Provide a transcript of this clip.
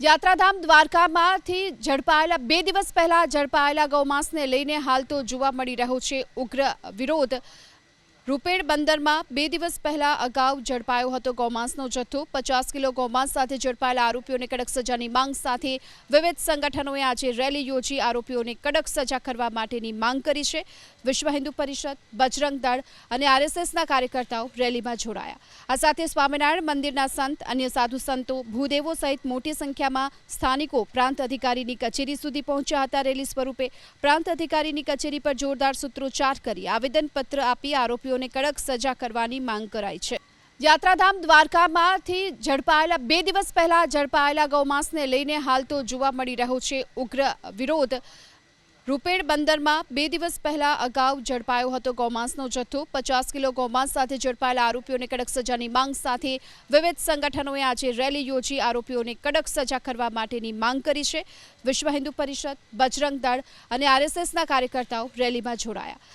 યાત્રાધામ દ્વારકામાંથી ઝડપાયેલા 2 દિવસ પહેલા ઝડપાયેલા ગૌમાંસને લઈને હાલ તો જોવા મળી રહ્યો છે ઉગ્ર વિરોધ। રૂપેણ બંદરમાં 2 દિવસ પહેલા અગાઉ ઝડપાયો હતો ગૌમાંસનો જથ્થો। 50 કિલો ગૌમાંસ સાથે ઝડપાયેલા આરોપીઓને કડક સજાની માંગ સાથે વિવિધ સંગઠનોએ આજે રેલી યોજી આરોપીઓને કડક સજા કરવા માટેની માંગ કરી છે। વિશ્વ હિન્દુ પરિષદ, બજરંગ દળ અને આરએસએસના કાર્યકર્તાઓ રેલીમાં જોડાયા। આ સાથે સ્વામિનારાયણ મંદિરના સંત, અન્ય સાધુ સંતો, ભૂદેવો સહિત મોટી સંખ્યામાં સ્થાનિકો પ્રાંત અધિકારીની કચેરી સુધી પહોંચ્યા હતા। રેલી સ્વરૂપે પ્રાંત અધિકારીની કચેરી પર જોરદાર સૂત્રોચ્ચાર કરી આવેદનપત્ર આપી આરોપીઓ કડક સજા કરવાની માંગ કરાઈ છે। યાત્રાધામ દ્વારકામાંથી ઝડપાયેલા 2 દિવસ પહેલા ઝડપાયેલા ગૌમાંસને લઈને હાલ તો જોવા મળી રહ્યો છે ઉગ્ર વિરોધ। રૂપેણ બંદરમાં 2 દિવસ પહેલા અગાઉ ઝડપાયો હતો ગૌમાંસનો જથ્થો। 50 કિલો ગૌમાંસ સાથે ઝડપાયેલા આરોપીઓને કડક સજાની માંગ સાથે વિવિધ સંગઠનોએ આજે રેલી યોજી આરોપીઓને કડક સજા કરવા માટેની માંગ કરી છે। વિશ્વ હિન્દુ પરિષદ, બજરંગ દળ અને આરએસએસના કાર્યકર્તાઓ રેલીમાં જોડાયા।